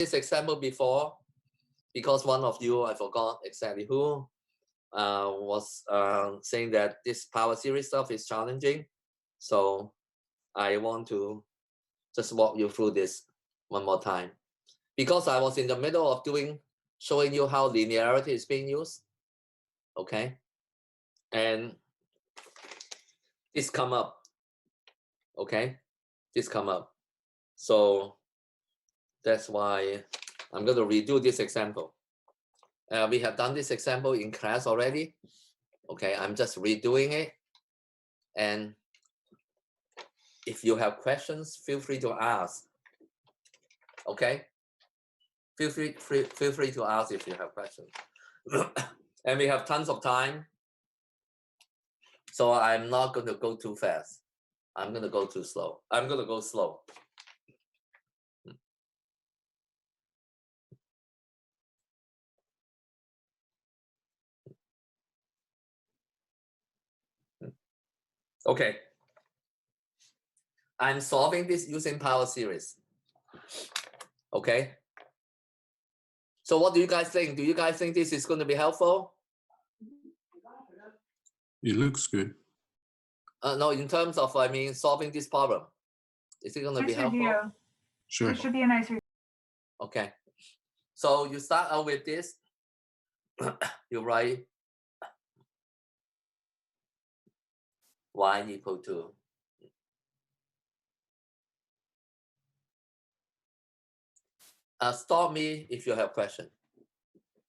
this example before because one of you, I forgot exactly who, was saying that this power series stuff is challenging. So I want to just walk you through this one more time. Because I was in the middle of showing you how linearity is being used. Okay. And this come up. Okay. This come up. So that's why I'm going to redo this example. We have done this example in class already. Okay, I'm just redoing it. And if you have questions, feel free to ask. Okay, feel free to ask if you have questions. And we have tons of time, so I'm not going to go too fast. I'm going to go too slow. I'm going to go slow. Okay, I'm solving this using power series. Okay. So what do you guys think? Do you guys think this is going to be helpful? It looks good. No, in terms of, I mean, solving this problem. Is it going to be helpful? Video. Sure. It should be a nice video. Okay. So you start out with this. You write y equal to stop me if you have question,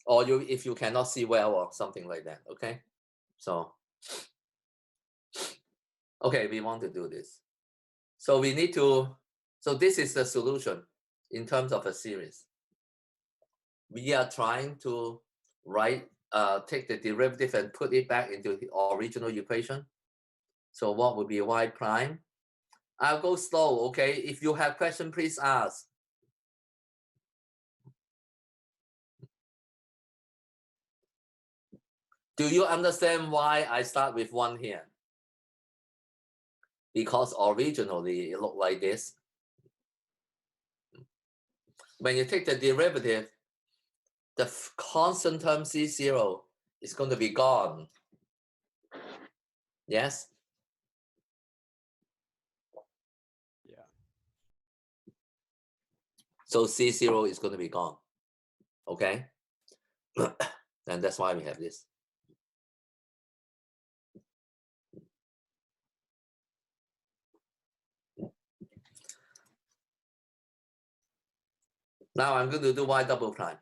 or if you cannot see well or something like that. Okay. So okay, we want to do this. So we need to. So this is the solution in terms of a series. We are trying to take the derivative and put it back into the original equation. So what would be y prime? I'll go slow, okay? If you have question, please ask. Do you understand why I start with 1 here? Because originally it looked like this. When you take the derivative, the constant term C0 is going to be gone. Yes? Yeah. So C0 is going to be gone. Okay? And that's why we have this. Now I'm going to do y double prime.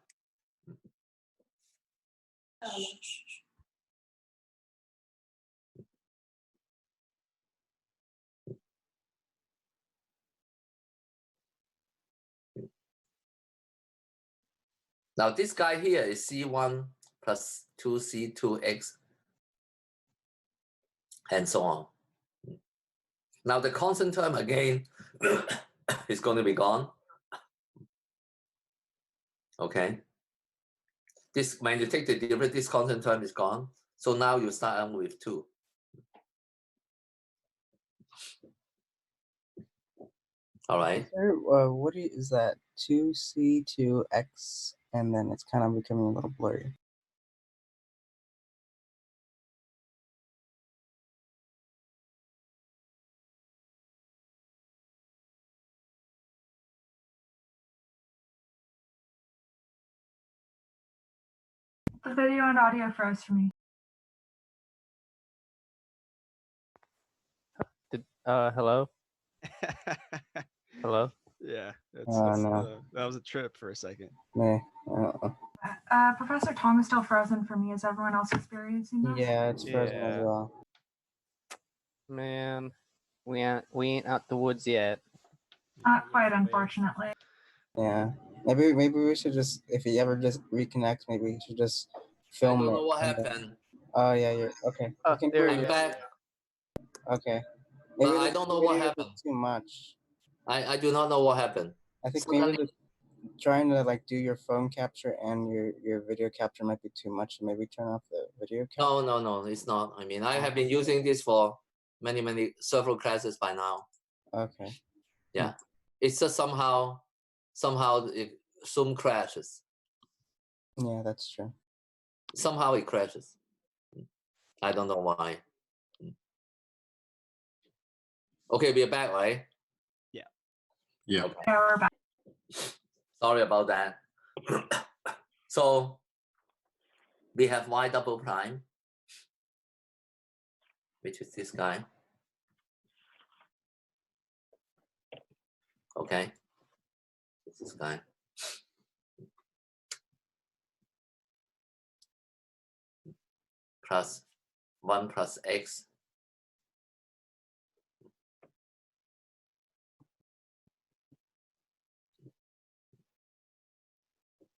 Now this guy here is C1 plus 2C2x and so on. Now the constant term again is going to be gone. Okay. This, when you take the derivative, this constant term is gone. So now you start out with 2. All right. Sir, what is that? 2C2x, and then it's kind of becoming a little blurry. The video and audio froze for me. Hello? Hello? Yeah, No. that was a trip for a second. Meh. Professor Tong is still frozen for me. Is everyone else experiencing this? Yeah, it's frozen as Yeah. well. Man, we ain't out the woods yet. Not quite, unfortunately. Yeah. Maybe we should just, if he ever just reconnects, maybe we should just film I don't it. know what and then- happened. Oh yeah, you're okay. Oh, I can there hear I'm you. back. Okay. But Maybe I the don't know what video is happened. too much. I do not know what happened. I think Suddenly- maybe trying to like do your phone capture and your video capture might be too much. So maybe turn off the video capture. No, it's not. I mean, I have been using this for several classes by now. Okay. Yeah, it's just somehow Zoom crashes. Yeah, that's true. Somehow it crashes. I don't know why. Okay, we're back, right? Yeah. Okay. Yeah, we're back. Sorry about that. So we have y double prime, which is this guy. Okay, this guy. Plus 1 plus x.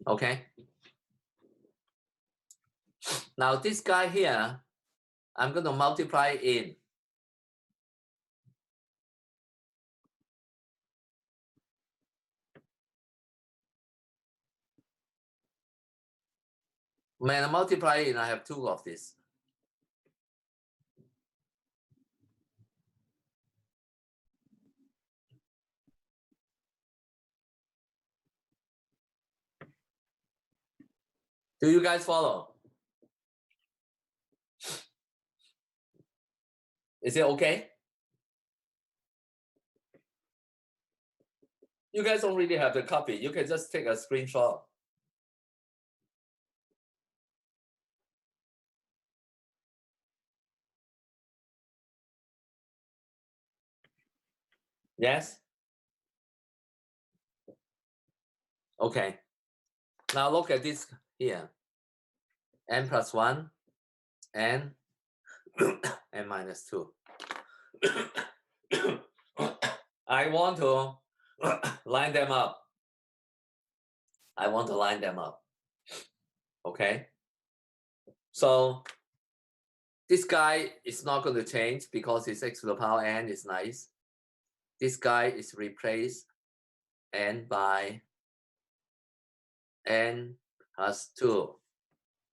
Okay. Now this guy here, I'm going to multiply in. When I multiply in, I have 2 of this. Do you guys follow? Is it okay? You guys don't really have the copy. You can just take a screenshot. Yes? Okay. Now look at this here. N plus 1 and n minus 2. I want to line them up. I want to line them up. Okay? So this guy is not going to change because it's x to the power n is nice. This guy is replaced n by n plus 2.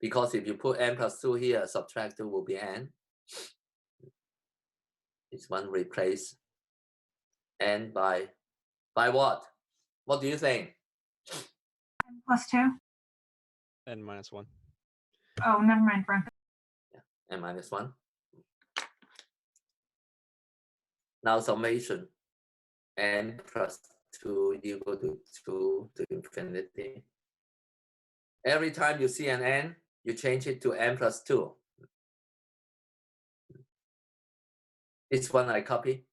Because if you put n plus 2 here, subtract 2 will be n. This one replace n by what? What do you think? N plus 2. N minus 1. Oh, never mind, Frank. N minus 1. Now summation n plus 2 equal to 2 to infinity. Every time you see an n, you change it to n plus 2. This one I copy.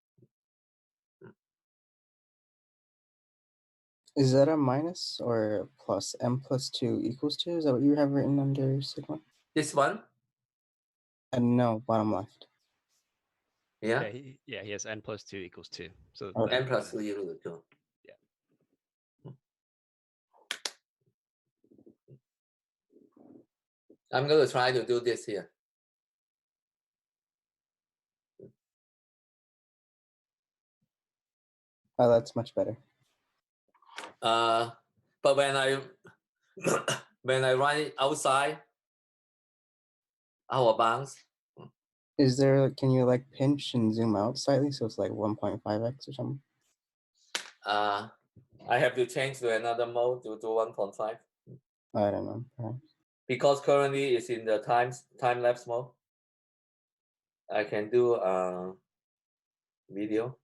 Is that a minus or a plus? M plus 2 equals 2? Is that what you have written under sigma? This one, No, bottom left. yeah, He has n plus 2 equals 2. So Okay. n plus 2 equal to 2. Yeah. I'm going to try to do this here. Oh, that's much better. But when I when I run it outside our bounds, Is there, can you like pinch and zoom out slightly so it's like 1.5x or something? I have to change to another mode to 1.5 I don't know. Perhaps. because currently it's in the time lapse mode. I can do video.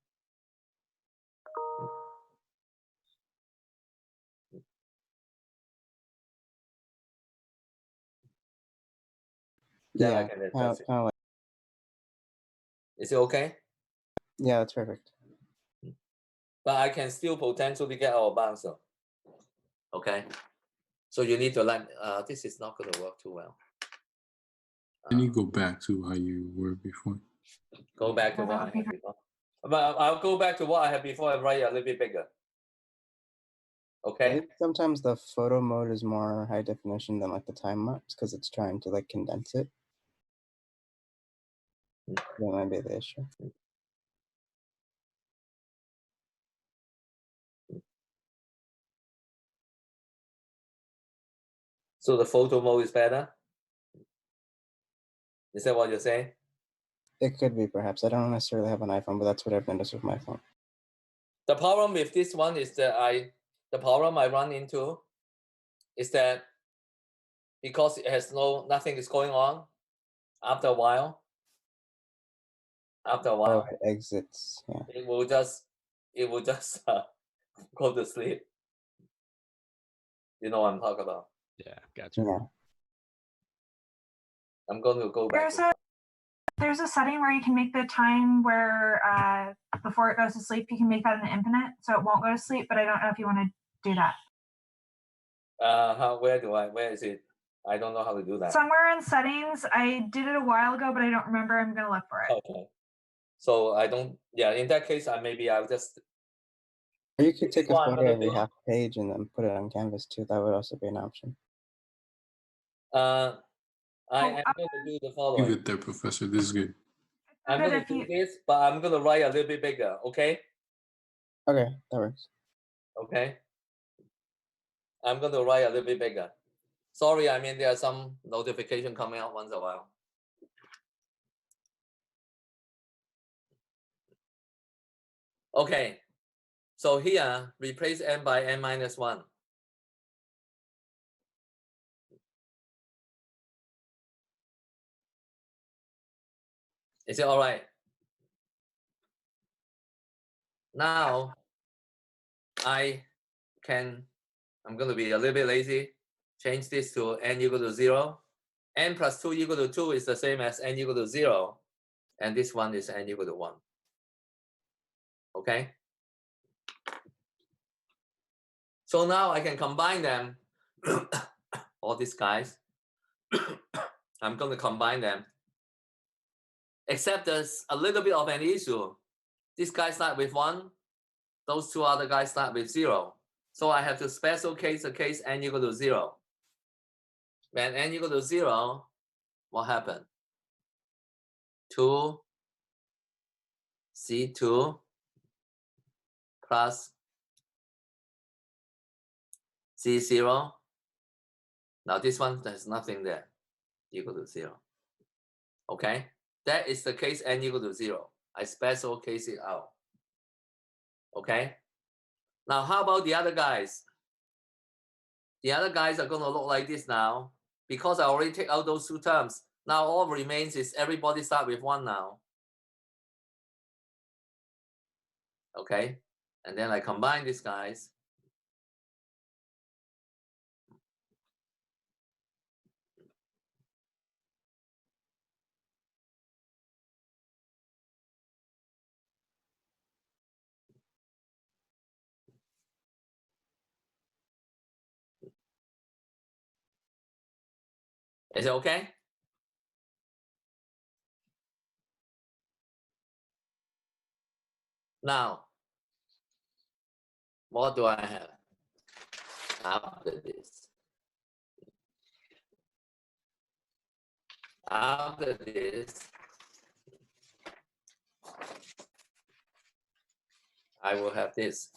Then I Yeah, can kind adjust it. of like, Is it okay? yeah, that's perfect. But I can still potentially get our bounce though. Okay. So you need to learn. This is not going to work too well. Can you go back to how you were before? Go back to Well, what that I would be had before. But I'll go back to what I had before and write it a little bit bigger. I Okay. think sometimes the photo mode is more high definition than like the time lapse because it's trying to like condense it. That might be the issue. So the photo mode is better. Is that what you're saying? It could be perhaps. I don't necessarily have an iPhone, but that's what I've noticed with my phone. The problem with this one is that the problem I run into is that because it has nothing is going on, after a while, Oh, it exits. Yeah. it will just go to sleep. You know what I'm talking about. Yeah, gotcha. Yeah. I'm going to go back. There's a setting where you can make the time where before it goes to sleep, you can make that an infinite, so it won't go to sleep. But I don't know if you want to do that. Where is it? I don't know how to do that. Somewhere in settings, I did it a while ago, but I don't remember. I'm gonna look for it. Okay. So I don't. Yeah. In that case, I'll just. Or you could take a what I'm photo gonna of your do. half page and then put it on canvas too. That would also be an option. I am going to do the Leave following. it there, Professor. This is good. I'm But going to do this, but I'm going to write a little bit bigger. Okay. Okay, that works. Okay. I'm going to write a little bit bigger. Sorry, I mean there are some notification coming out once in a while. Okay. So here, replace n by n minus 1. Is it all right? Now, I'm going to be a little bit lazy. Change this to n equal to 0. N plus 2 equal to 2 is the same as n equal to 0. And this one is n equal to 1. Okay? So now I can combine them, all these guys. I'm going to combine them. Except there's a little bit of an issue. This guy start with 1. Those two other guys start with 0. So I have to special case the case n equal to 0. When n equal to 0, what happened? 2 C2 plus C0. Now this one, there's nothing there, equal to 0. Okay? That is the case n equal to 0. I special case it out. Okay? Now how about the other guys? The other guys are going to look like this now. Because I already take out those two terms. Now all remains is everybody start with 1 now. Okay? And then I combine these guys. Is it okay? Now, what do I have after this? After this, I will have this.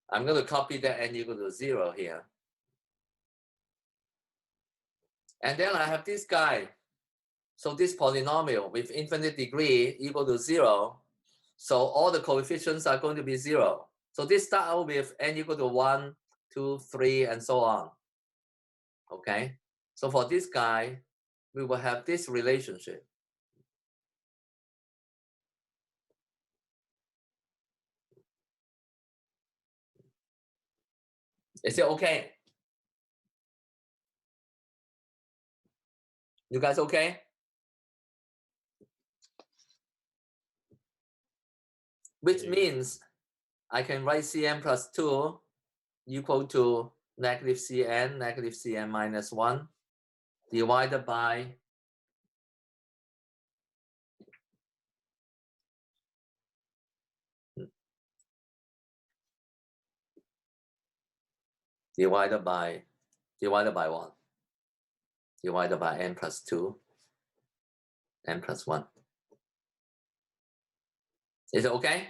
I'm going to copy that n equal to 0 here. And then I have this guy. So this polynomial with infinite degree equal to 0. So all the coefficients are going to be 0. So this start out with n equal to 1, 2, 3, and so on. Okay? So for this guy, we will have this relationship. Is it okay? You guys okay? Which means I can write Cn plus 2 equal to negative Cn minus 1 divided by divided by what? Divided by n plus 2, n plus 1. Is it okay?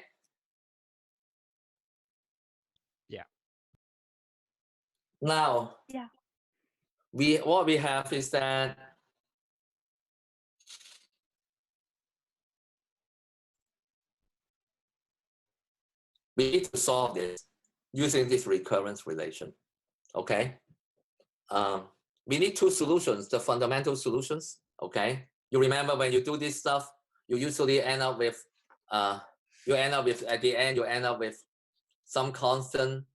Yeah. Now, Yeah. what we have is that we need to solve this. using this recurrence relation. Okay. We need two solutions, the fundamental solutions. Okay. You remember when you do this stuff, you usually end up with at the end, you end up with some constant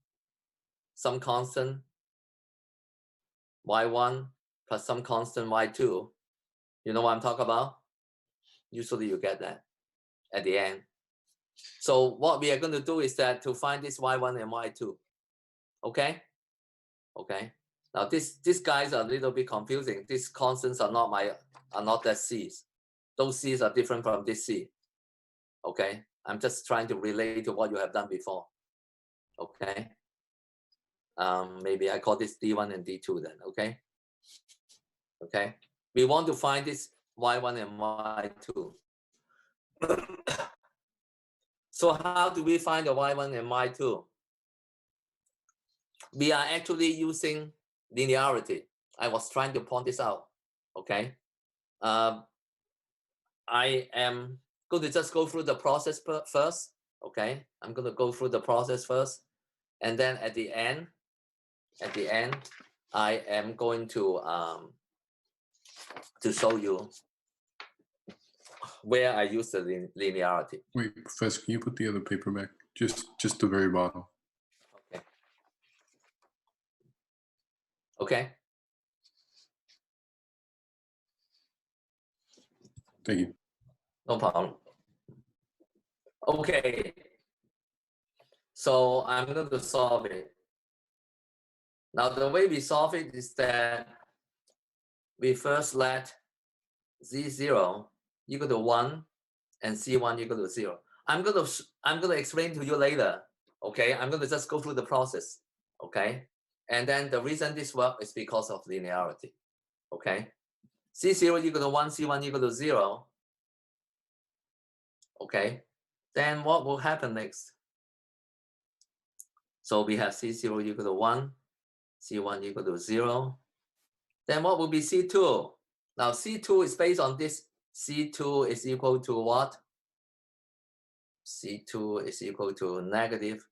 y1 plus some constant y2. You know what I'm talking about? Usually you get that at the end. So what we are going to do is that to find this y1 and y2. Okay? Okay. Now these guys are a little bit confusing. These constants are not that c's. Those c's are different from this c. Okay. I'm just trying to relate to what you have done before. Okay. Maybe I call this D1 and D2 then. Okay. Okay. We want to find this y1 and y2. So how do we find the y1 and y2? We are actually using linearity. I was trying to point this out. Okay. I am going to just go through the process first. Okay. I'm going to go through the process first. And then at the end, I am going to show you where I use the linearity. Wait, Professor, can you put the other paper back? Just the very bottom. Okay. Okay. Thank you. No problem. Okay. So I'm going to solve it. Now the way we solve it is that we first let z0 equal to 1 and c1 equal to 0. I'm going to explain to you later. Okay, I'm going to just go through the process. Okay, and then the reason this works is because of linearity. Okay, c0 equal to 1, c1 equal to 0. Okay, then what will happen next? So we have c0 equal to 1, c1 equal to 0. Then what will be c2? Now c2 is based on this. C2 is equal to what? C2 is equal to negative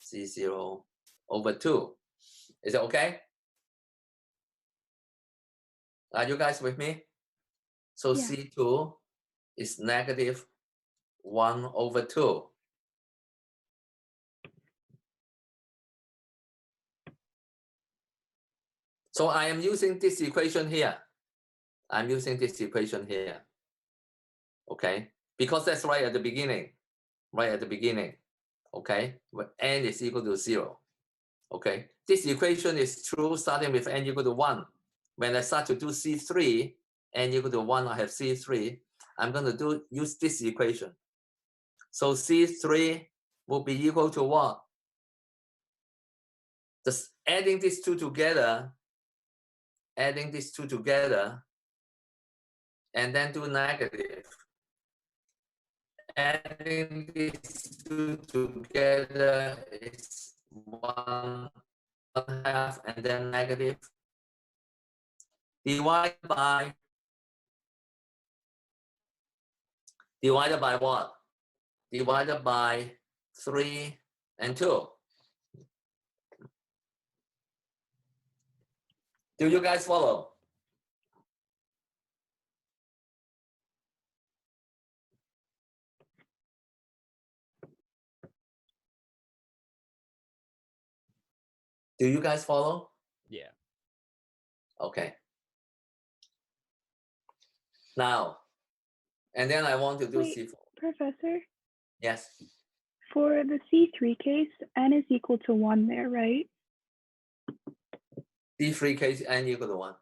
C0 over 2. Is it okay? Are you guys with me? So Yeah. C2 is negative 1 over 2. So I am using this equation here. I'm using this equation here. Okay? Because that's right at the beginning. Right at the beginning. Okay? When n is equal to 0. Okay? This equation is true starting with n equal to 1. When I start to do C3, n equal to 1, I have C3. I'm going to use this equation. So C3 will be equal to what? Just adding these two together, and then do negative. Adding these two together is 1/2 and then negative. Divided by what? Divided by 3 and 2. Do you guys follow? Do you guys follow? Yeah. Okay. Now, and then I want to do Wait. C4. Professor, Yes. for the C3 case, n is equal to 1 there, right? C3 case n equal to 1.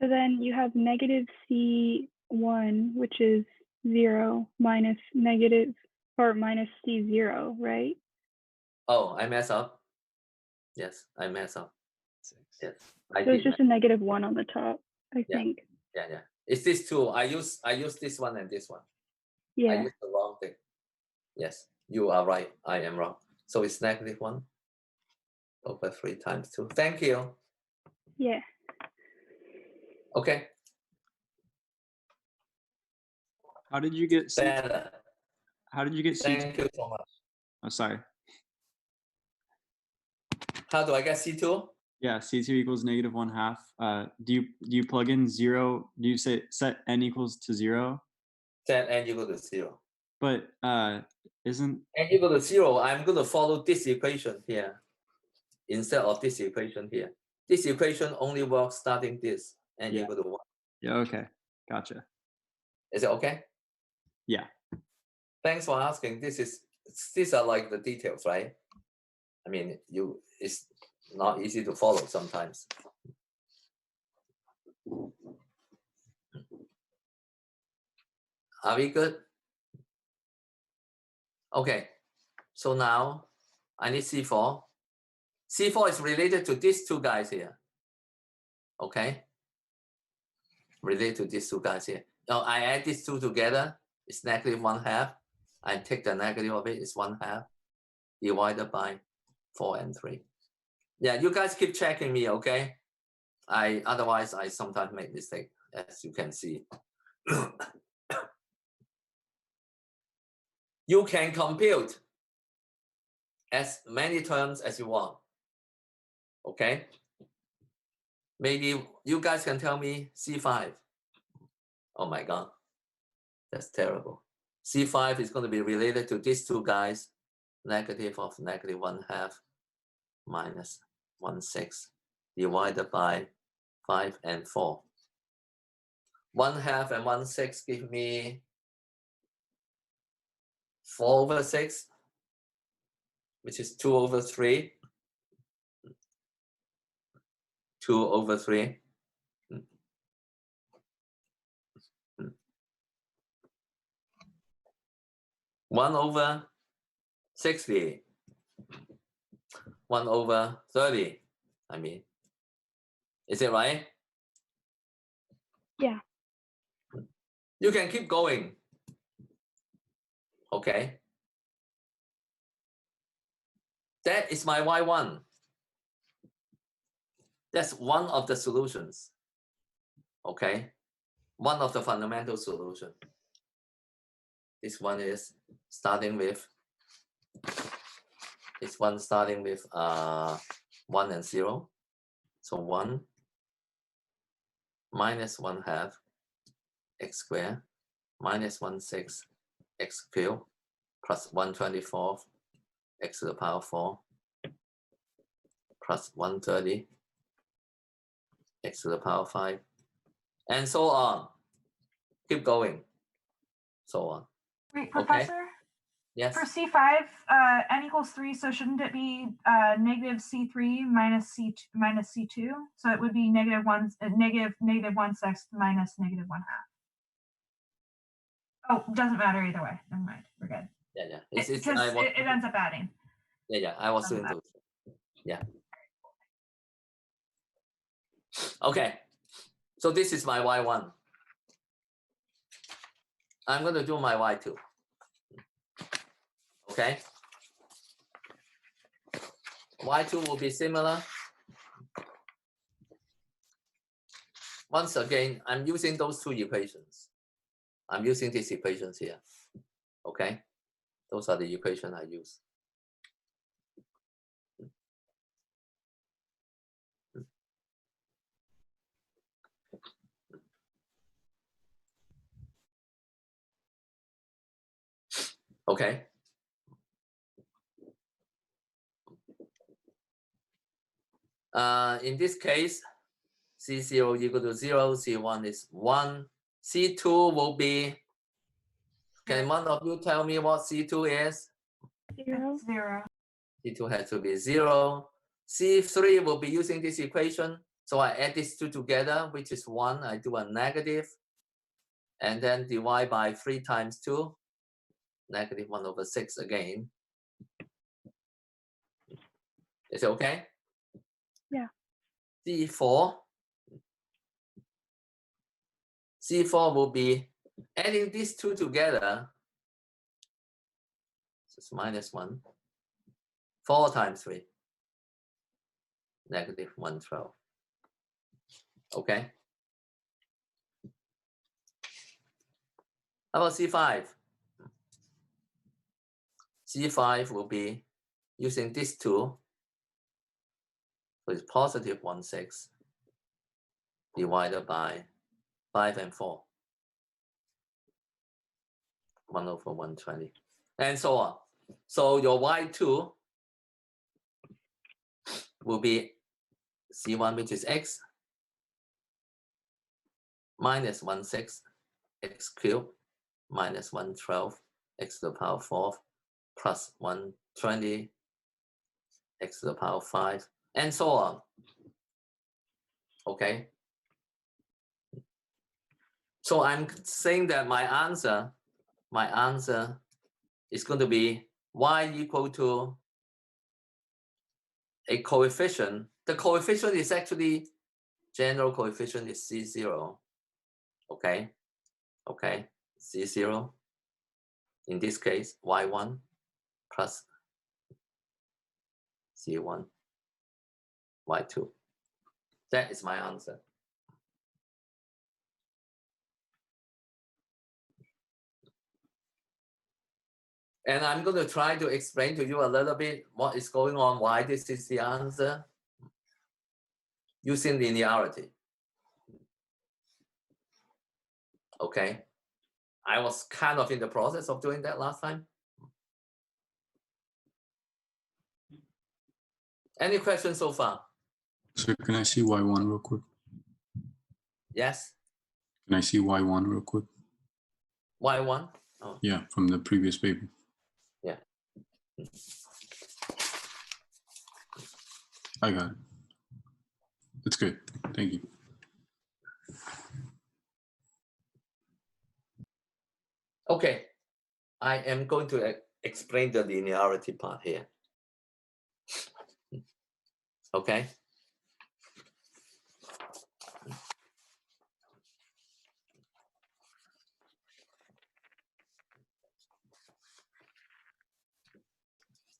So then you have negative C1, which is 0, minus minus C0, right? Oh, I mess up. Yes, I mess up. 6. Yes, I So did. it's just a negative 1 on the top, I Yeah. think. Yeah. It's this two. I use this one and this one. I Yeah. used the wrong thing. Yes, you are right. I am wrong. So it's negative 1 over 3 times 2. Thank you. Yeah. Okay. How did you get C? Better. How did you get C? Thank you so much. Oh, sorry. How do I get C2? Yeah, C2 equals -1/2. Do you plug in 0? Do you say set n equals to 0? Set n equal to 0. But isn't N equal to 0, I'm going to follow this equation here instead of this equation here. This equation only works starting this n Yeah. equal to 1. yeah, okay, gotcha. Is it okay? Yeah. Thanks for asking. These are like the details, right? I mean, it's not easy to follow sometimes. Are we good? Okay. So now I need C4. C4 is related to these two guys here. Okay. Related to these two guys here. Now I add these two together. It's -1/2. I take the negative of it. It's 1/2 divided by 4 and 3. Yeah, you guys keep checking me, okay? Otherwise I sometimes make mistake, as you can see. You can compute as many terms as you want. Okay? Maybe you guys can tell me C5. Oh my God, that's terrible. C5 is going to be related to these two guys, negative of -1/2 minus 1/6 divided by 5 and 4. 1/2 and 1/6 give me 4/6, which is 2/3. 2/3. 1/60. 1/30. I mean, is it right? Yeah. You can keep going. Okay. That is my Y1. That's one of the solutions. Okay. One of the fundamental solutions. This one is starting with 1 and 0. So 1 minus 1/2 x squared minus 1/6 x cubed plus 1/24 x to the power 4 plus 1/30 x to the power 5, and so on. Keep going. So on. Wait, Okay. Professor? Yes. For C5, n equals 3, so shouldn't it be negative C3 minus C2? So it would be negative 1/6 minus -1/2. Oh, doesn't matter either way. Never mind. We're good. Yeah. It ends up adding. Yeah. I was doing those. Yeah. Okay. So this is my Y1. I'm going to do my Y2. Okay. Y2 will be similar. Once again, I'm using those two equations. I'm using these equations here. Okay. Those are the equations I use. Okay. In this case, C0 equal to 0, C1 is 1, C2 will be, can one of you tell me what C2 is? 0. 0. C2 has to be 0. C3 will be using this equation. So I add these two together, which is 1. I do a negative, and then divide by 3 times 2, negative 1/6 again. Is it okay? Yeah. C4 will be adding these two together. So it's -1. 4 times 3, negative 112. Okay. How about C5? C5 will be using these two. So it's positive 1/6 divided by 5 and 4. 1/120, and so on. So your y2 will be C1, which is x, minus 1/6 x cubed minus 112 x to the power 4 plus 120 x to the power 5, and so on. Okay. So I'm saying that my answer is going to be y equal to a coefficient. The coefficient is actually general coefficient is C0. Okay. Okay. C0. In this case, y1 plus C1, y2. That is my answer. And I'm going to try to explain to you a little bit what is going on, why this is the answer, using linearity. Okay. I was kind of in the process of doing that last time. Any questions so far? So can I see y1 real quick? Yes? Can I see y1 real quick? Y1? Oh, Yeah, from the previous paper. yeah. I got it. That's good. Thank you. Okay. I am going to explain the linearity part here. Okay.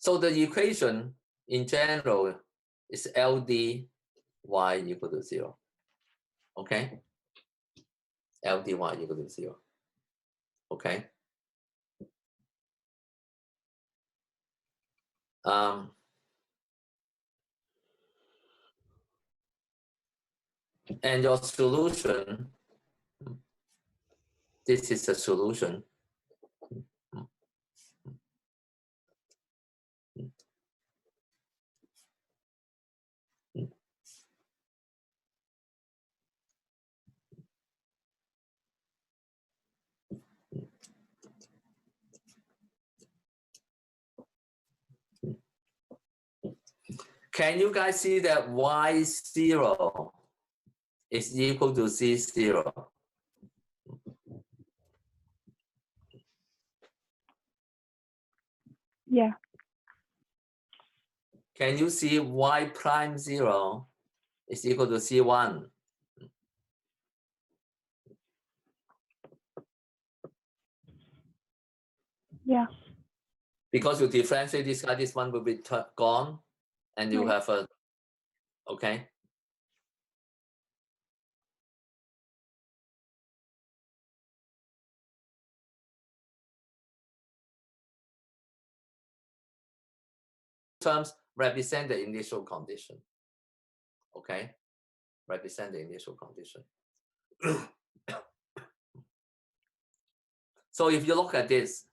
So the equation in general is LD y equal to 0. Okay. LD y equal to 0. Okay. And your solution, this is the solution. Can you guys see that y0 is equal to C0? Yeah. Can you see y prime 0 is equal to C1? Yeah. Because you differentiate this guy, this one will be gone, and you Right. have a, okay? Terms represent the initial condition, okay? Represent the initial condition. So if you look at this,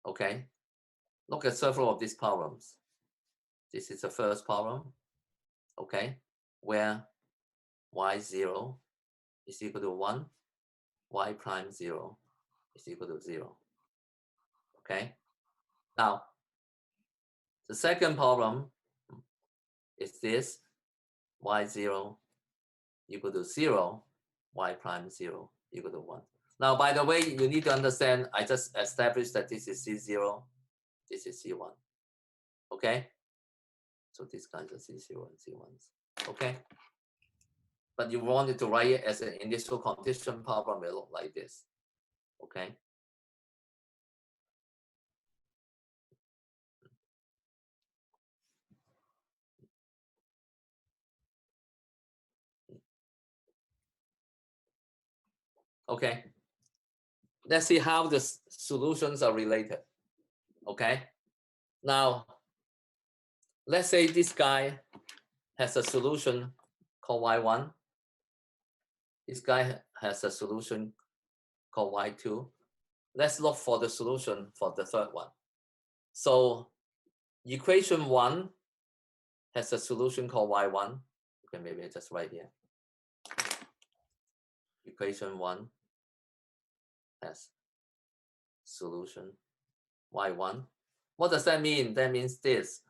okay, look at several of these problems. This is the first problem, okay, where y0 is equal to 1, y prime 0 is equal to 0, okay? Now, the second problem is this, y0 equal to 0, y prime 0 equal to 1. Now, by the way, you need to understand, I just established that this is C0, this is C1, okay? So these guys are C0 and C1s, okay? But you wanted to write it as an initial condition problem, it look like this, okay? Okay, let's see how the solutions are related, okay? Now, let's say this guy has a solution called y1. This guy has a solution called y2. Let's look for the solution for the third one. So equation 1 has a solution called y1. Okay, maybe I just write here. Equation 1 has solution y1. What does that mean? That means this.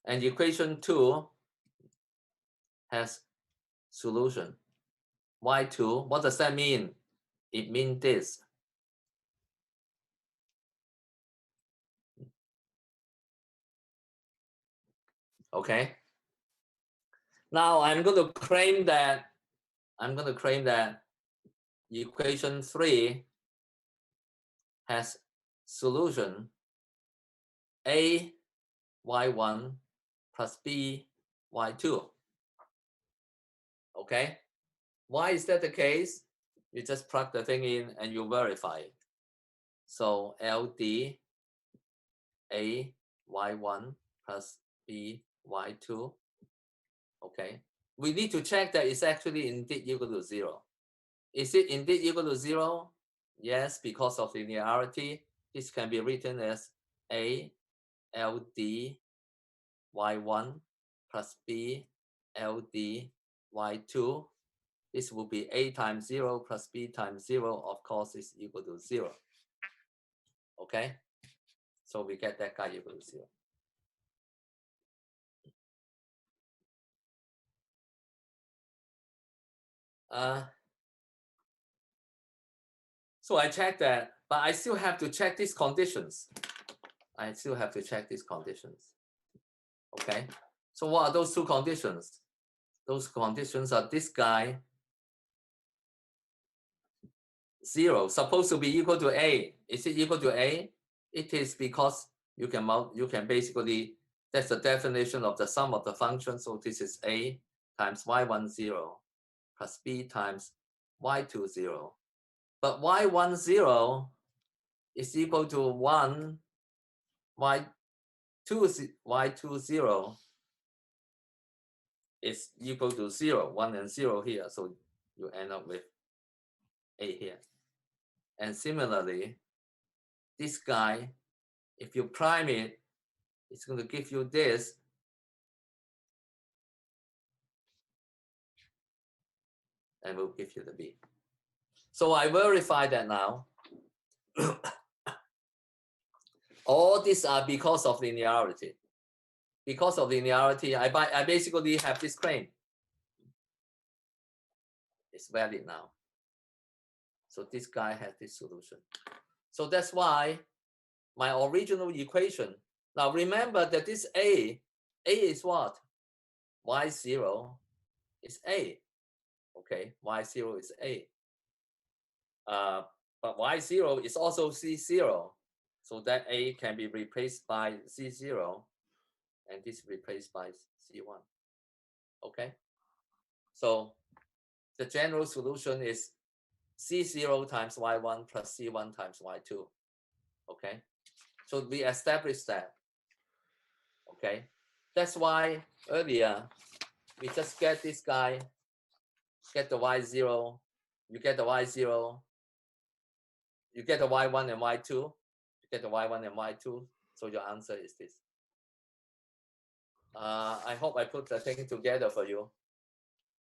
And equation 2 has solution y2. What does that mean? It means this. Okay. Now I'm going to claim that equation 3 has solution a y1 plus b y2. Okay. Why is that the case? You just plug the thing in and you verify it. So LD a y1 plus b y2. Okay. We need to check that it's actually indeed equal to 0. Is it indeed equal to 0? Yes, because of linearity. This can be written as a LD y1 plus b LD y2. This will be a times 0 plus b times 0. Of course, is equal to 0. Okay? So we get that guy equal to 0. So I check that, but I still have to check these conditions. Okay? So what are those two conditions? Those conditions are this guy 0, supposed to be equal to a. Is it equal to a? It is, because you can basically, that's the definition of the sum of the function. So this is a times y1 0 plus b times y2 0. But y1 0 is equal to 1, y2 0 is equal to 0, 1 and 0 here. So you end up with a here. And similarly, this guy, if you prime it, it's going to give you this. And will give you the b. So I verify that now. All these are because of linearity. Because of linearity, I basically have this claim. It's valid now. So this guy has this solution. So that's why my original equation. Now remember that this a is what? Y0 is a. Okay, y0 is a. But y0 is also c0. So that a can be replaced by c0, and this replaced by c1. Okay, so the general solution is c0 times y1 plus c1 times y2. Okay, so we established that. Okay, that's why earlier we just get this guy, get the y0, you get the y0, you get the y1 and y2, you get the y1 and y2. So your answer is this. I hope I put the thing together for you.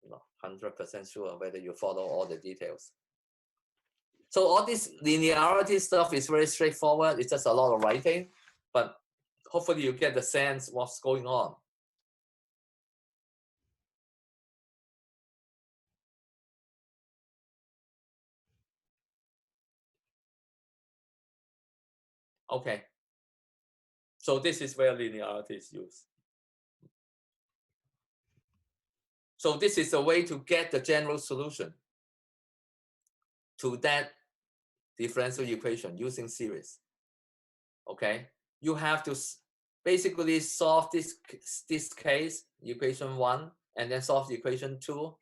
Not 100% sure whether you follow all the details. So all this linearity stuff is very straightforward. It's just a lot of writing, but hopefully you get the sense what's going on. Okay. So this is where linearity is used. So this is a way to get the general solution to that differential equation using series. Okay, you have to basically solve this case, equation 1, and then solve the equation 2,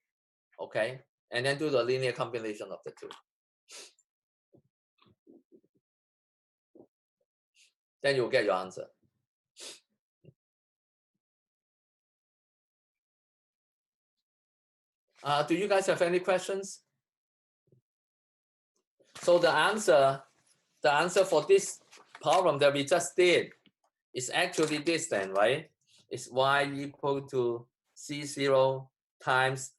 okay? And then do the linear combination of the two. Then you'll get your answer. Do you guys have any questions? So the answer for this problem that we just did is actually this then, right? It's y equal to c0 times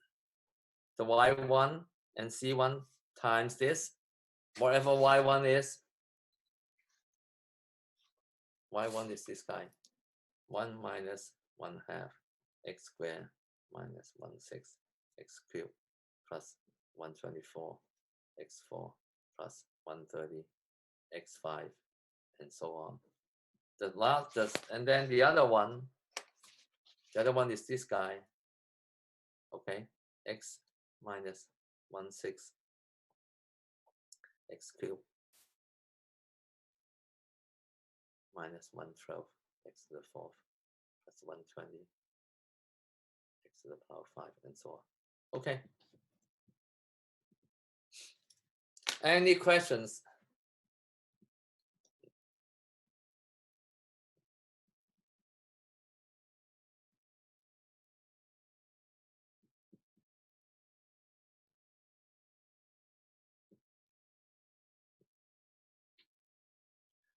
the y1 and c1 times this, whatever y1 is. Y1 is this guy. 1 minus 1/2 x squared minus 1/6 x cubed plus 124 x4 plus 130 x5 and so on. The last and then the other one is this guy. Okay, x minus 1/6 x cubed minus 112 x to the 4th plus 120 x to the power 5 and so on. Okay. Any questions?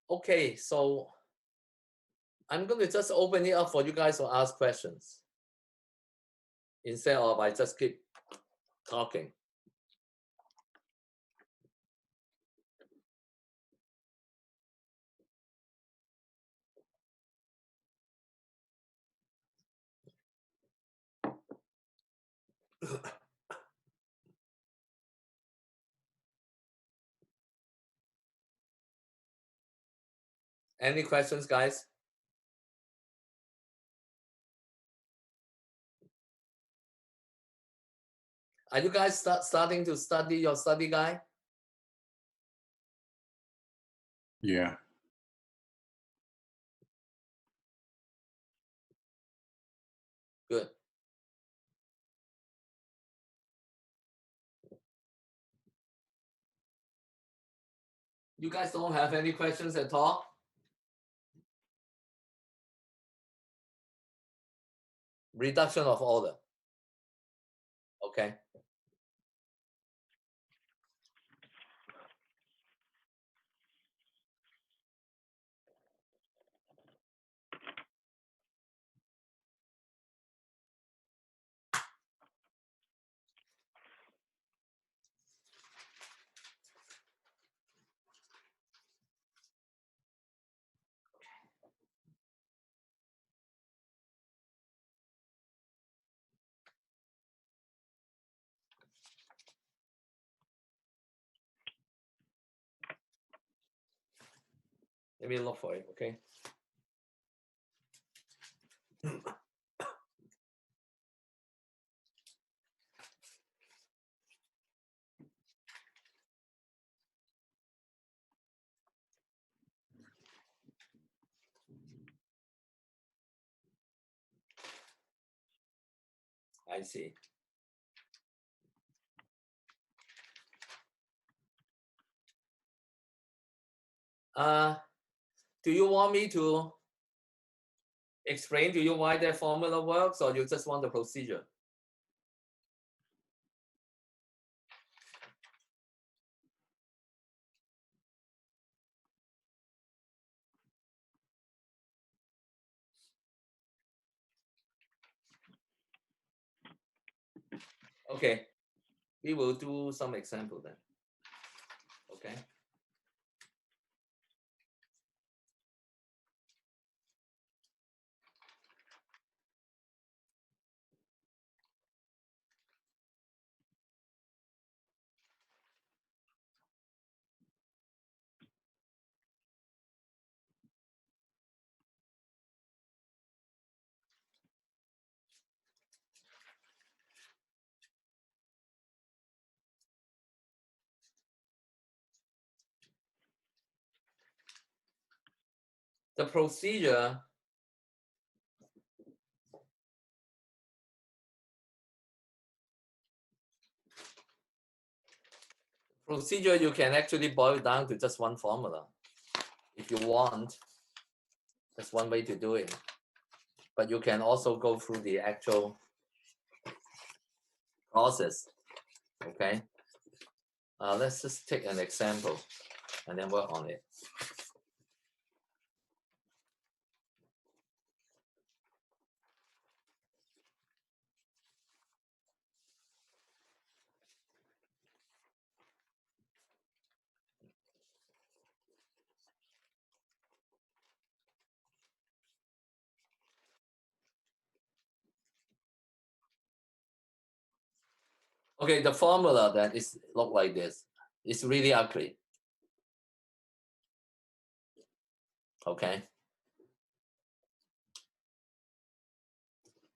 Okay, so I'm going to just open it up for you guys to ask questions instead of I just keep talking. Any questions, guys? Are you guys starting to study your study guide? Yeah. Good. You guys don't have any questions at all? Reduction of order. Okay. Let me look for it, okay? I see. Do you want me to explain to you why that formula works, or you just want the procedure? Okay, we will do some example then. Okay. The procedure procedure, you can actually boil it down to just one formula. If you want, that's one way to do it. But you can also go through the actual process, okay? Let's just take an example and then work on it. Okay, the formula that is look like this. It's really ugly. Okay.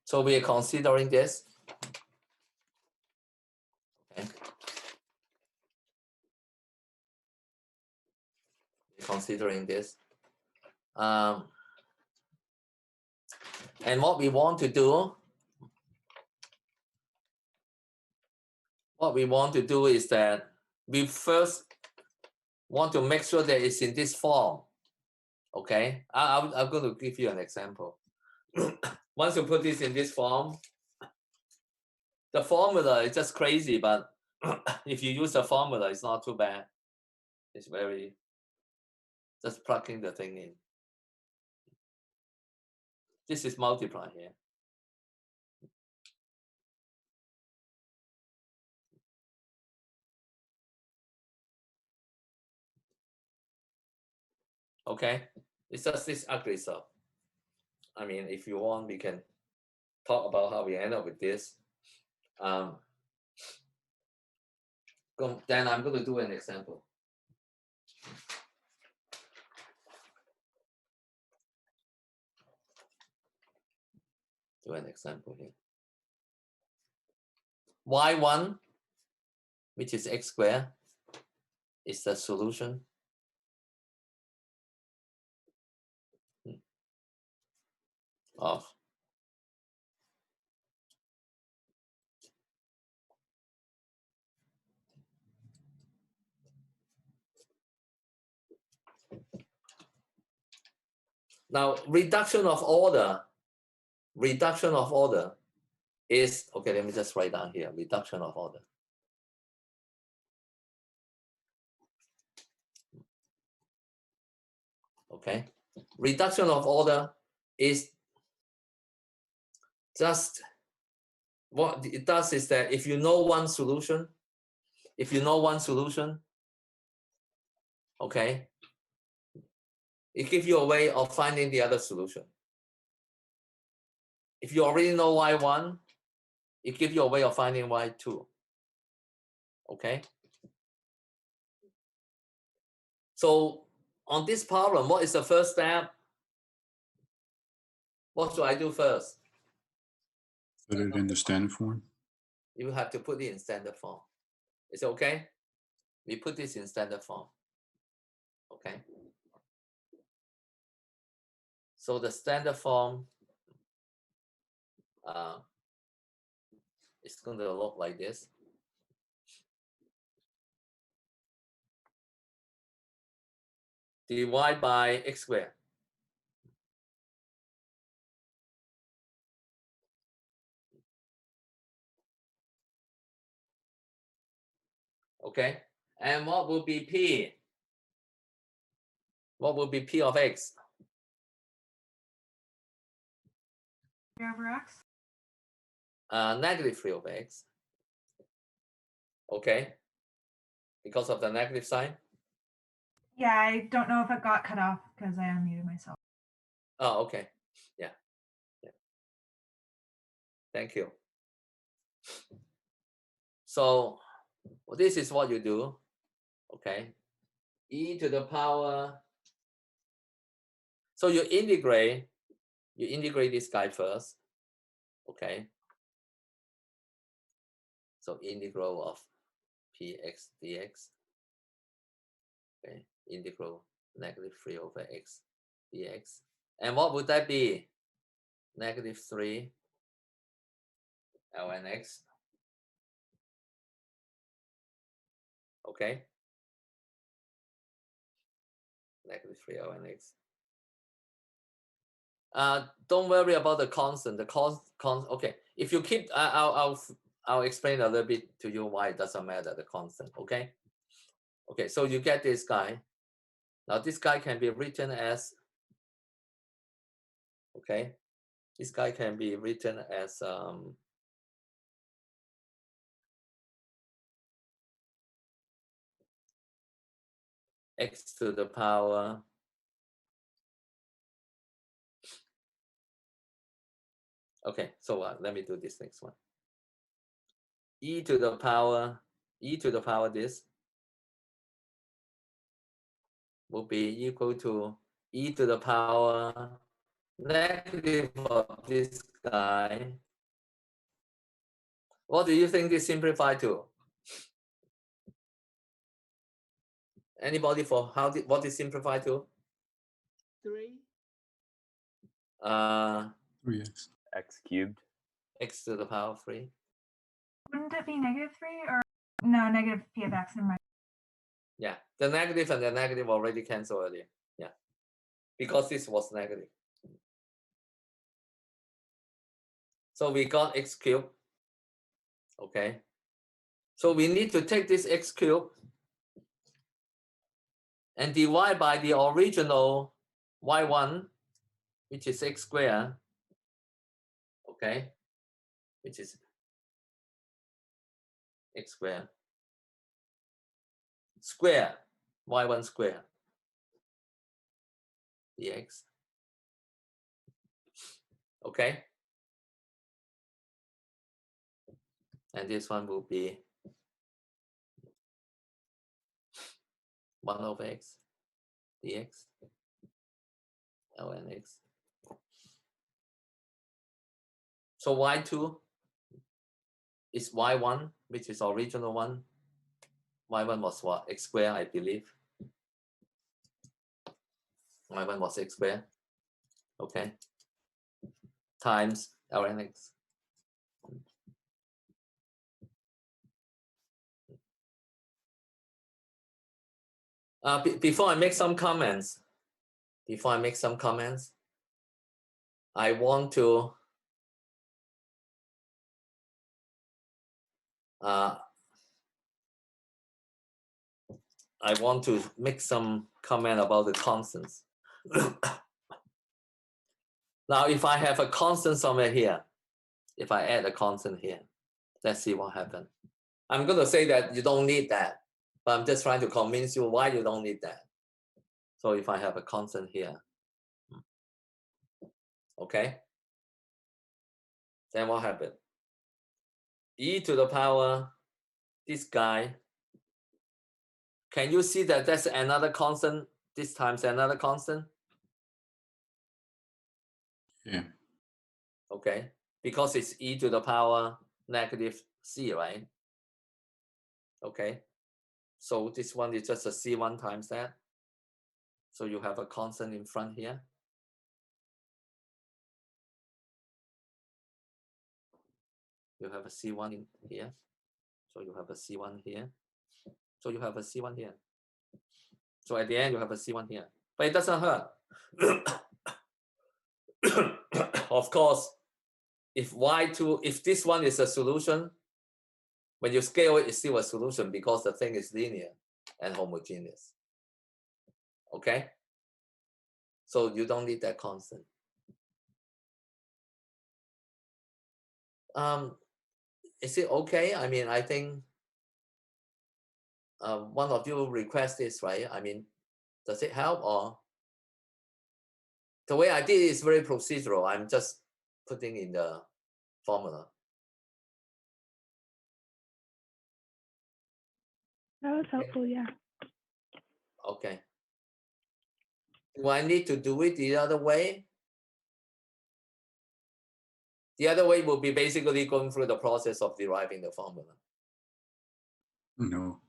So we are considering this. Okay. Considering this. And what we want to do, is that we first want to make sure that it's in this form. Okay, I'm going to give you an example. Once you put this in this form, the formula is just crazy, but if you use the formula, it's not too bad. It's very, just plugging the thing in. This is multiply here. Okay, it's just this ugly stuff. I mean, if you want, we can talk about how we end up with this. Then I'm going to do an example. Do an example here. Y1, which is x squared, is the solution of now reduction of order is, okay, let me just write down here, reduction of order. Okay, reduction of order is just, what it does is that if you know one solution, okay, it gives you a way of finding the other solution. If you already know Y1, it gives you a way of finding Y2. Okay. So on this problem, what is the first step? What should I do first? Put it in the standard form. You have to put it in standard form. Is it okay? We put this in standard form. Okay. So the standard form is going to look like this. Divide by x squared. Okay. And what will be P? What will be P of x? 3 over x. Negative 3 over x. Okay. Because of the negative sign? Yeah, I don't know if it got cut off because I unmuted myself. Oh, okay. Yeah. Thank you. So this is what you do. Okay. E to the power. So you integrate this guy first. Okay. So integral of px dx. Okay. Integral negative 3 over x dx. And what would that be? Negative 3 ln x Okay. Negative 3 ln x. Don't worry about the constant. The okay. If you keep, I'll explain a little bit to you why it doesn't matter the constant. Okay. Okay. So you get this guy. Now this guy can be written as. Okay. This guy can be written as x to the power okay, so let me do this next one. E to the power this will be equal to e to the power negative of this guy. What do you think this simplified to? Anybody for what is simplified to? 3. 3x. X cubed. X to the power 3. Wouldn't it be negative 3 or no, negative p of x? Never mind. Yeah, the negative and the negative already cancel earlier. Yeah, because this was negative. So we got x cubed. Okay. So we need to take this x cubed and divide by the original y1, which is x squared. Okay. Which is x squared. Square, y1 square dx. Okay. And this one will be 1 over x dx ln x. So y2 is y1, which is original one. Y1 was what? X squared, I believe. Y1 was x squared. Okay. Times ln x. Before I make some comments, I want to make some comment about the constants. Now, if I have a constant somewhere here, if I add a constant here, let's see what happens. I'm going to say that you don't need that, but I'm just trying to convince you why you don't need that. So if I have a constant here, okay, then what happened? E to the power, this guy, can you see that that's another constant, this times another constant? Yeah. Okay, because it's e to the power negative c, right? Okay, so this one is just a c1 times that. So you have a constant in front here. You have a c1 in here. So you have a c1 here. So you have a c1 here. So at the end, you have a c1 here. But it doesn't hurt. Of course, if y2, if this one is a solution, when you scale it, it's still a solution because the thing is linear and homogeneous. Okay? So you don't need that constant. Is it okay? I mean, I think one of you request this, right? I mean, does it help? Or the way I did it is very procedural. I'm just putting in the formula. That was helpful, yeah. Okay. Do I need to do it the other way? The other way will be basically going through the process of deriving the formula. No.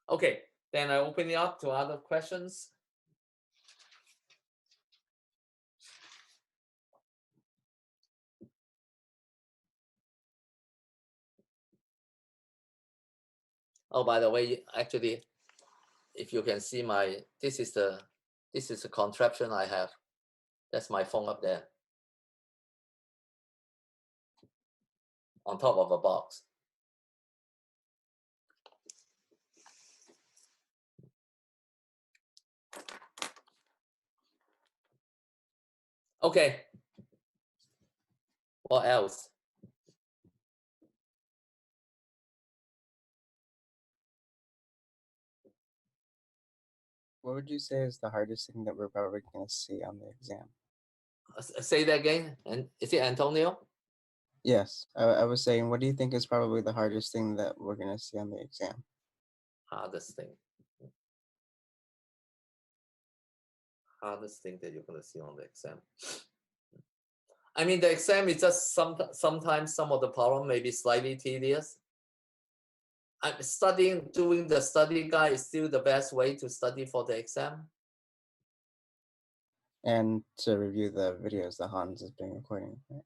Okay, then I open it up to other questions. Oh, by the way, actually, if you can see this is the contraption I have. That's my phone up there on top of a box. Okay. What else? What would you say is the hardest thing that we're probably going to see on the exam? Say that again. And is it Antonio? Yes, I was saying, what do you think is probably the hardest thing that we're going to see on the exam? Hardest thing. Hardest thing that you're going to see on the exam. I mean, the exam is just sometimes some of the problem may be slightly tedious. I'm doing the study guide is still the best way to study for the exam. And to review the videos that Hans has been recording, right?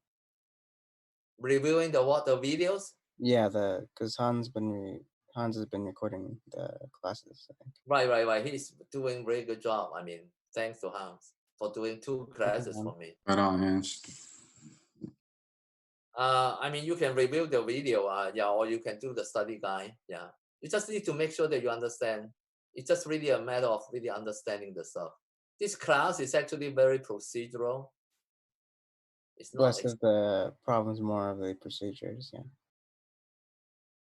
Reviewing the videos? Yeah, because Hans has been recording the classes, I think. Right. He's doing a very good job. I mean, thanks to Hans for doing 2 classes for me. Right on, Hans. I mean, you can review the video, or you can do the study guide. Yeah, you just need to make sure that you understand. It's just really a matter of really understanding the stuff. This class is actually very procedural. It's not. Less of the problems, more of the procedures. Yeah.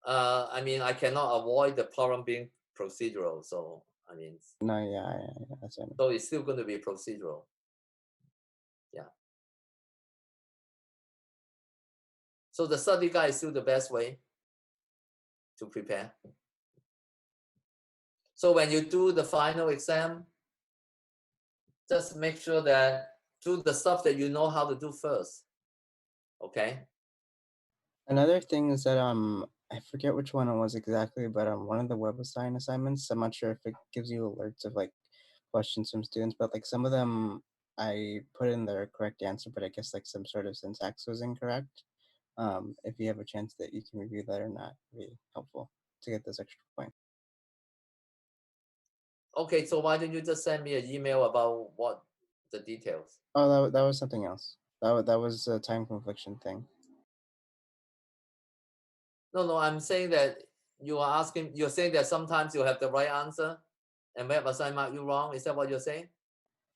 I mean, I cannot avoid the problem being procedural. So I mean. No, yeah, that's it. So it's still going to be procedural. Yeah. So the study guide is still the best way to prepare. So when you do the final exam, just make sure that do the stuff that you know how to do first. Okay. Another thing is that I forget which one it was exactly, but one of the web assignments, I'm not sure if it gives you alerts of like questions from students, but like some of them I put in the correct answer, but I guess like some sort of syntax was incorrect. If you have a chance that you can review that or not, it'd be helpful to get those extra points. Okay, so why don't you just send me an email about what the details? Oh, that was something else. That was a time confliction thing. No, I'm saying that you're saying that sometimes you have the right answer and web assignment mark you wrong. Is that what you're saying?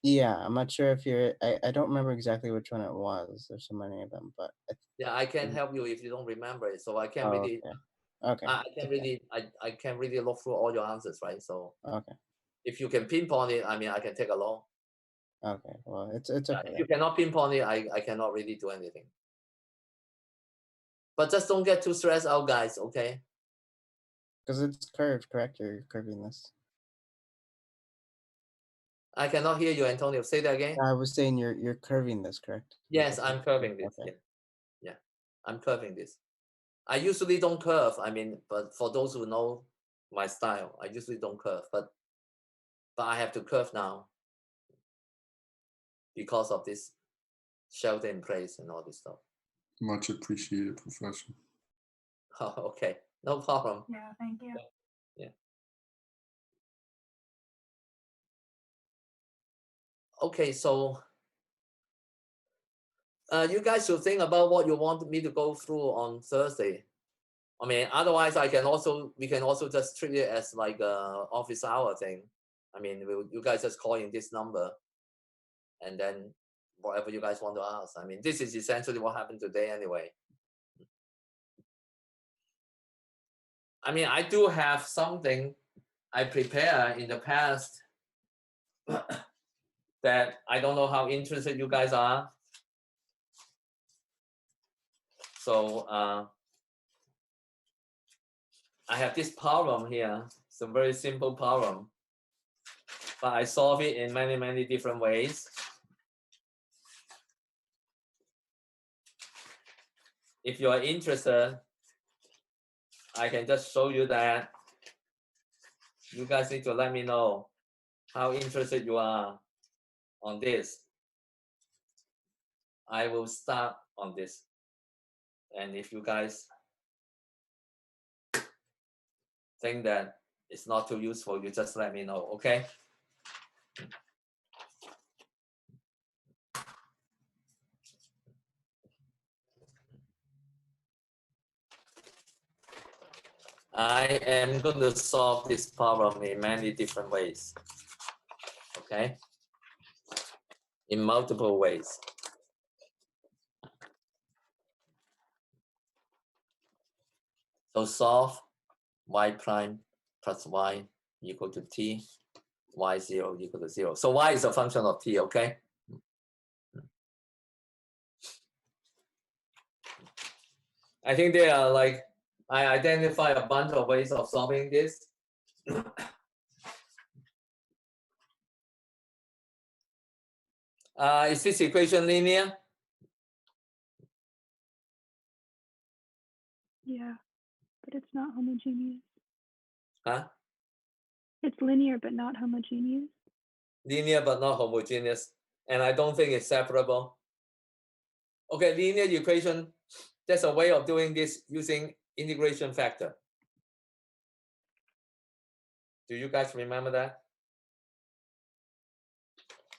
Yeah, I'm not sure if I don't remember exactly which one it was. There's so many of them, but Yeah, I can't help you if you don't remember it. So I can't oh, really. Okay. I can't really look through all your answers, right? So Okay. if you can pinpoint it, I mean, I can take a look. Okay. Well, it's okay. If you cannot pinpoint it, I cannot really do anything. But just don't get too stressed out, guys. Okay. Because it's curved, correct? You're curving this. I cannot hear you, Antonio. Say that again. I was saying you're curving this, correct? Yes, I'm curving this. Okay. Yeah, I'm curving this. I usually don't curve. I mean, but for those who know my style, I usually don't curve. But I have to curve now because of this shelter in place and all this stuff. Much appreciated, Professor. Oh, okay, no problem. Yeah, thank you. Yeah. Okay, so you guys should think about what you want me to go through on Thursday. I mean, otherwise, we can also just treat it as like a office hour thing. I mean, you guys just call in this number, and then whatever you guys want to ask. I mean, this is essentially what happened today anyway. I mean, I do have something I prepared in the past that I don't know how interested you guys are. So I have this problem here. It's a very simple problem, but I solve it in many, many different ways. If you are interested, I can just show you that. You guys need to let me know how interested you are on this. I will start on this. And if you guys think that it's not too useful, you just let me know, okay? I am going to solve this problem in many different ways, okay? In multiple ways. So solve y prime plus y equal to t, y0 equal to 0. So y is a function of t, okay? I think there are like, I identify a bunch of ways of solving this. Is this equation linear? Yeah, but it's not homogeneous. Huh? It's linear but not homogeneous. Linear but not homogeneous. And I don't think it's separable. Okay, linear equation, there's a way of doing this using integration factor. Do you guys remember that?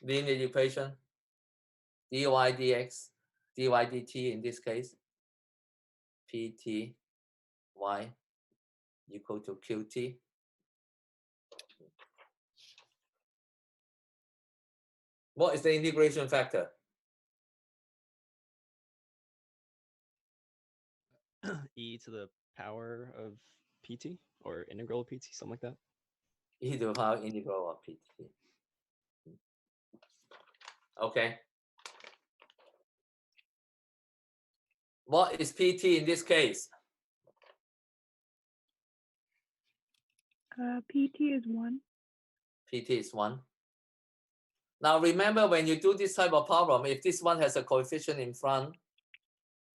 Linear equation, dy dx, dy dt in this case, pt y equal to qt. What is the integration factor? E to the power of pt or integral of pt, something like that. E to the power integral of pt. Okay. What is pt in this case? PT is 1. pt is 1. Now remember, when you do this type of problem, if this one has a coefficient in front,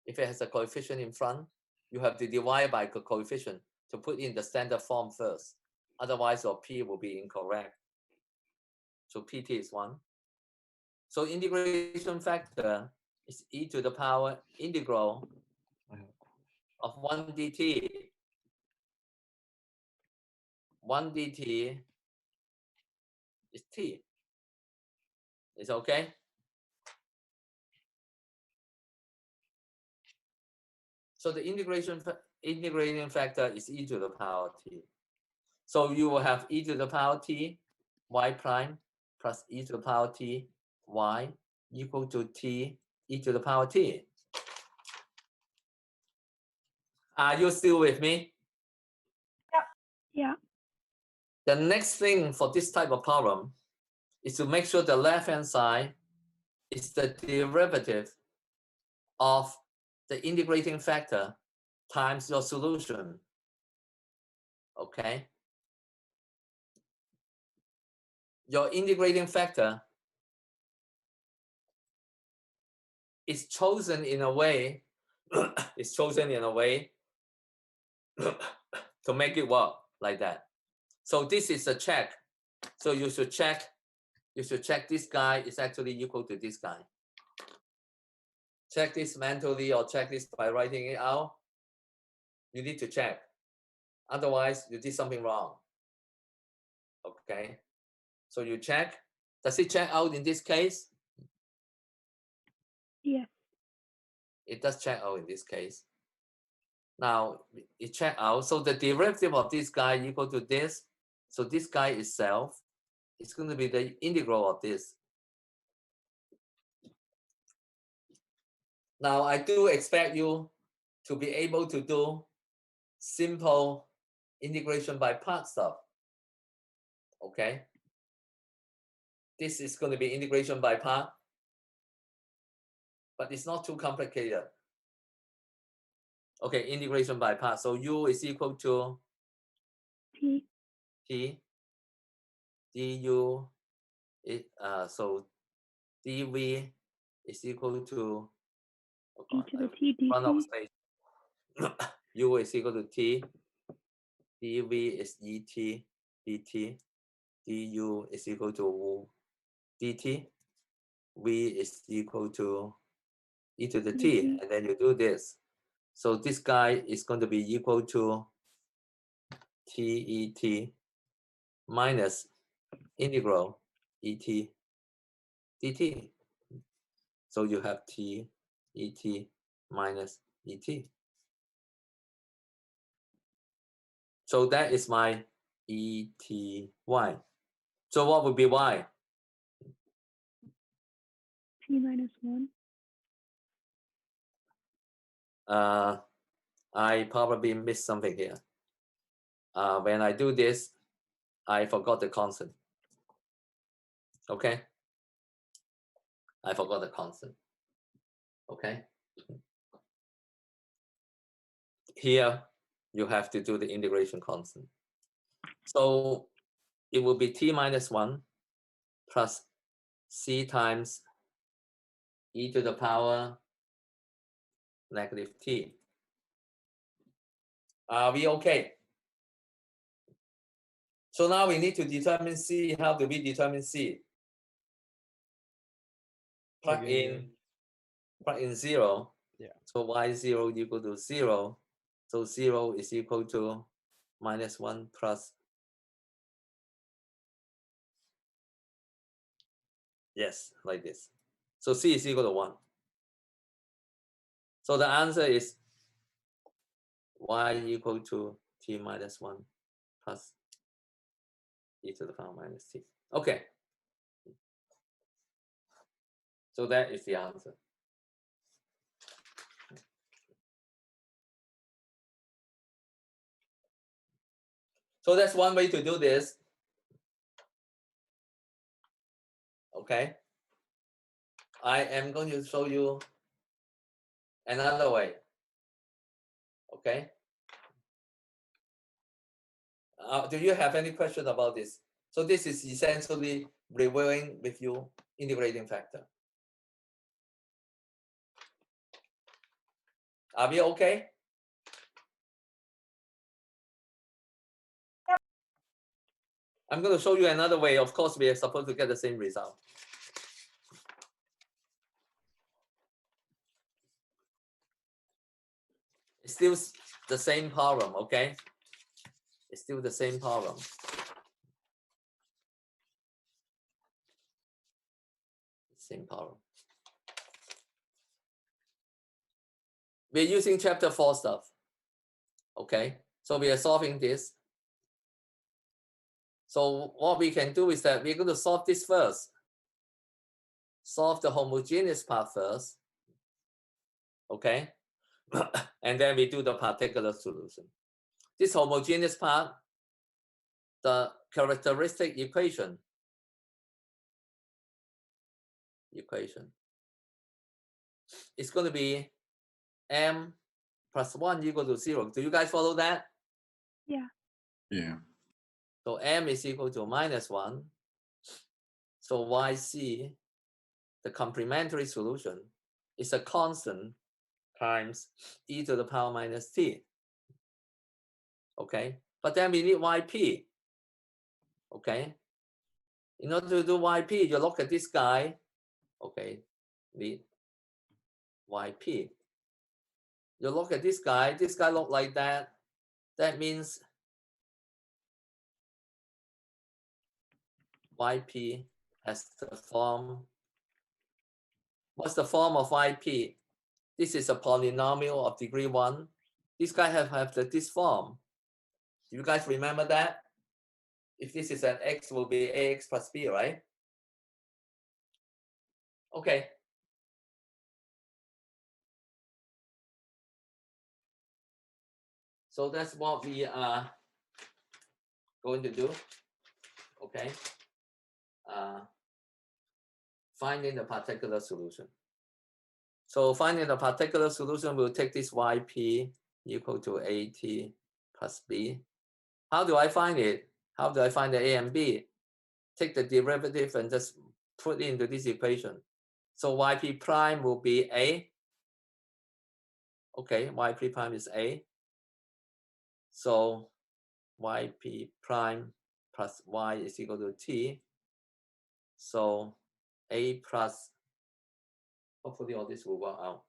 if it has a coefficient in front, you have to divide by the coefficient to put in the standard form first. Otherwise, your p will be incorrect. So pt is 1. So integration factor is e to the power integral of 1 dt. 1 dt is t. It's okay? So the integrating factor is e to the power t. So you will have e to the power t y prime plus e to the power t y equal to t e to the power t. Are you still with me? Yeah. The next thing for this type of problem is to make sure the left-hand side is the derivative of the integrating factor times your solution. Okay? Your integrating factor is chosen in a way, to make it work like that. So this is a check. So you should check this guy is actually equal to this guy. Check this mentally or check this by writing it out. You need to check. Otherwise, you did something wrong. Okay? So you check. Does it check out in this case? Yes. It does check out in this case. Now, it check out. So the derivative of this guy equal to this. So this guy itself is going to be the integral of this. Now, I do expect you to be able to do simple integration by part stuff. Okay? This is going to be integration by part, but it's not too complicated. Okay, integration by part. So u is equal to T. Du, so dv is equal to E to the T run out of dt. space. U is equal to t, dv is et dt, du is equal to dt, v is equal to e to the t, and then you do this. So this guy is going to be equal to t et minus integral et dt. So you have t et minus et. So that is my ety. So what would be y? T minus 1. I probably missed something here. When I do this, I forgot the constant. Okay. I forgot the constant. Okay. Here, you have to do the integration constant. So it will be t minus 1 plus c times e to the power negative t. Are we okay? So now we need to determine c. How do we determine c? Plug in 0. Yeah. So y0 equal to 0. So 0 is equal to minus 1 plus. Yes, like this. So c is equal to 1. So the answer is y equal to t minus 1 plus e to the power minus t. Okay. So that is the answer. So that's one way to do this. Okay. I am going to show you another way. Okay. Do you have any question about this? So this is essentially reviewing with you integrating factor. Are we okay? Yep. I'm going to show you another way. Of course, we are supposed to get the same result. It's still the same problem, okay? It's still the same problem. Same problem. We're using chapter 4 stuff. Okay, so we are solving this. So what we can do is that we're going to solve this first. Solve the homogeneous part first. Okay, and then we do the particular solution. This homogeneous part, the characteristic equation. It's going to be m plus 1 equal to 0. Do you guys follow that? Yeah. Yeah. So m is equal to minus 1. So yc, the complementary solution, is a constant times e to the power minus t. Okay, but then we need yp. Okay, in order to do yp, you look at this guy. Okay, need yp. You look at this guy. This guy look like that. That means yp has the form. What's the form of yp? This is a polynomial of degree 1. This guy have this form. Do you guys remember that? If this is an x, will be ax plus b, right? Okay. So that's what we are going to do. Okay. Finding the particular solution. So finding the particular solution, we'll take this yp equal to at plus b. How do I find it? How do I find the a and b? Take the derivative and just put it into this equation. So yp prime will be a. Okay, yp prime is a. So yp prime plus y is equal to t. So a plus, hopefully all this will work out.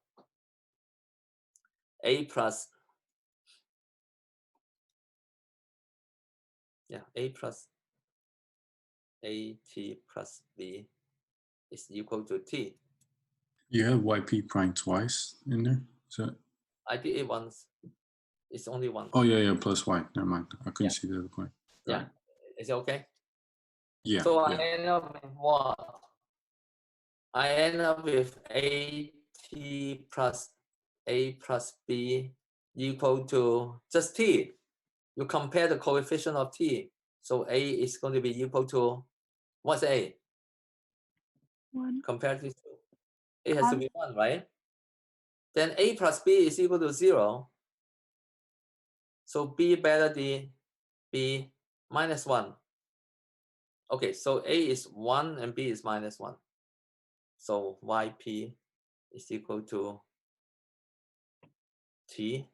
A plus Yeah, a plus at plus b is equal to t. You have yp prime twice in there. So I did it once. It's only one. oh yeah, plus y. Never mind. I couldn't Yeah. see the other point. Yeah. Is it okay? Yeah. So I yeah. end up with what? I end up with at plus a plus b equal to just t. You compare the coefficient of t. So a is going to be equal to, what's a? 1. Compared to 2. A has to be 1, right? Then a plus b is equal to 0. So b better than b minus 1. Okay, so a is 1 and b is minus 1. So yp is equal to t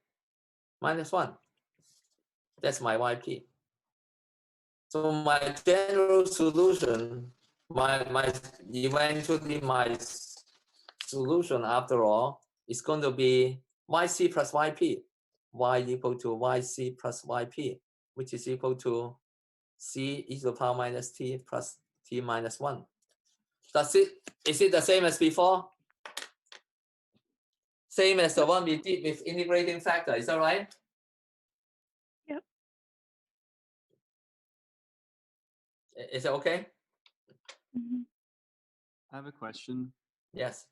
minus 1. That's my yp. So my general solution, eventually my solution after all is going to be yc plus yp, y equal to yc plus yp, which is equal to c e to the power minus t plus t minus 1. Is it the same as before? Same as the one we did with integrating factor, is that right? Yep. Is it okay? Mhm. I have a question. Yes.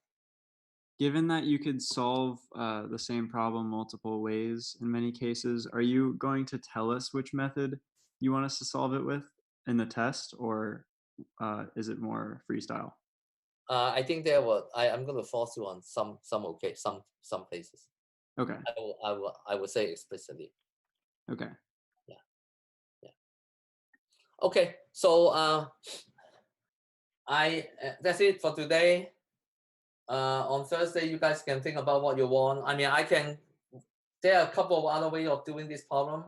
Given that you could solve the same problem multiple ways in many cases, are you going to tell us which method you want us to solve it with in the test, or is it more freestyle? I think I'm going to force you on some okay, some places. Okay. I will say explicitly. Okay. Yeah. Okay. So that's it for today. On Thursday, you guys can think about what you want. I mean, there are a couple of other ways of doing this problem.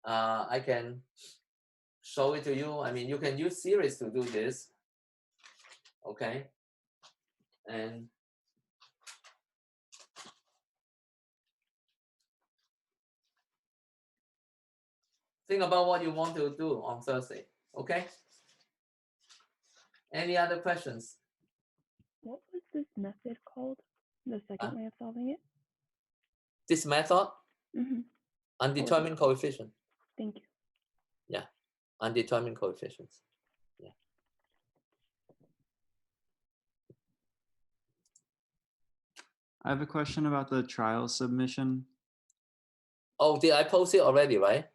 I can show it to you. I mean, you can use series to do this. Okay. And think about what you want to do on Thursday. Okay. Any other questions? What was this method called? The second way of solving it? This method, Mm-hmm. undetermined coefficient. Thank you. Yeah, undetermined coefficients. Yeah. I have a question about the trial submission. Oh, did I post it already, right?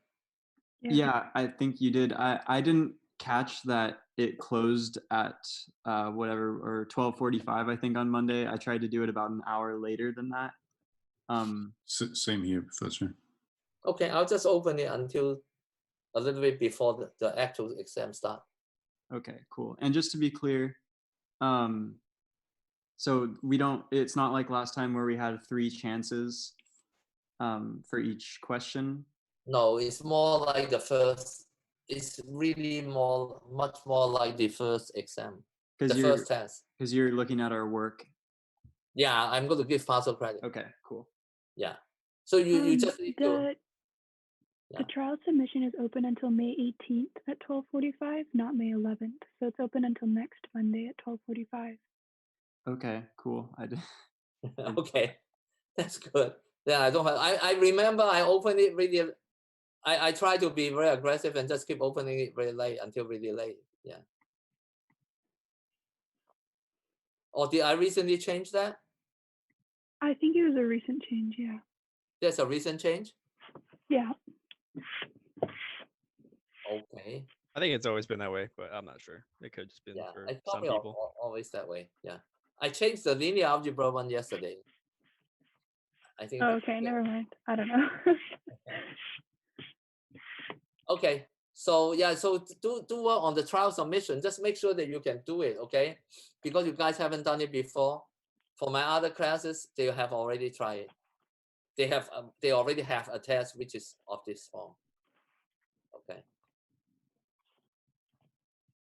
Yeah, I think you did. I didn't catch that it closed at whatever, or 12:45 I think on Monday. I tried to do it about an hour later than that. Same here, Professor. Okay, I'll just open it until a little bit before the actual exam start. Okay, cool. And just to be clear, so it's not like last time where we had 3 chances for each question. No, it's more like the first. It's really much more like the first exam, the first test. Because you're looking at our work. Yeah, I'm going to give partial credit. Okay, cool. Yeah. So you just need to. The trial submission is open until May 18th at 12:45, not May 11th. So it's open until next Monday at 12:45. Okay, cool. I did. Okay, that's good. Then I don't have. I remember I opened it really. I try to be very aggressive and just keep opening it very late until really late. Yeah. Or did I recently change that? I think it was a recent change, yeah. There's a recent change? Yeah. Okay. I think it's always been that way, but I'm not sure. It could have just been for It's some probably people. always that way. Yeah. I changed the linear algebra one yesterday. I think. Oh, okay, never mind. I don't know. Okay. So yeah, so do work on the trial submission. Just make sure that you can do it, okay? Because you guys haven't done it before. For my other classes, they have already tried it. They already have a test which is of this form. Okay.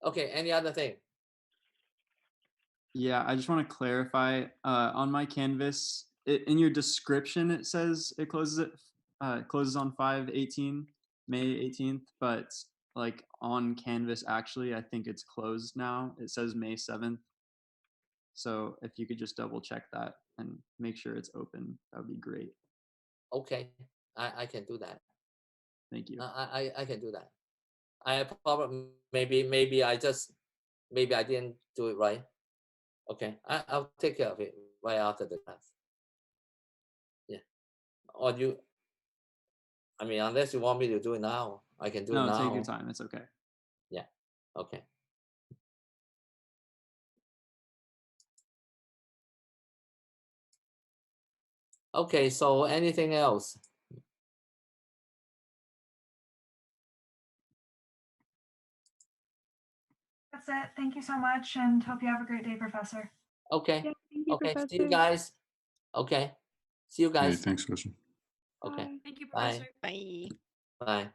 Okay. Any other thing? Yeah, I just want to clarify. On my Canvas, in your description, it says it closes on 5/18. May 18th, but like on Canvas, actually, I think it's closed now. It says May 7th. So if you could just double check that and make sure it's open, that would be great. Okay, I can do that. Thank you. I can do that. I probably maybe I didn't do it right. Okay, I'll take care of it right after the class. Yeah, or you. I mean, unless you want me to do it now, I can do it No, now. take your time. It's okay. Yeah. Okay. Okay. So anything else? That's it. Thank you so much, and hope you have a great day, Professor. Okay. Yeah, thank you, Okay. Professor. See you guys. Okay. See you Hey, guys. thanks, Christian. Okay. Bye. Thank you, Bye. Professor. Bye. Bye.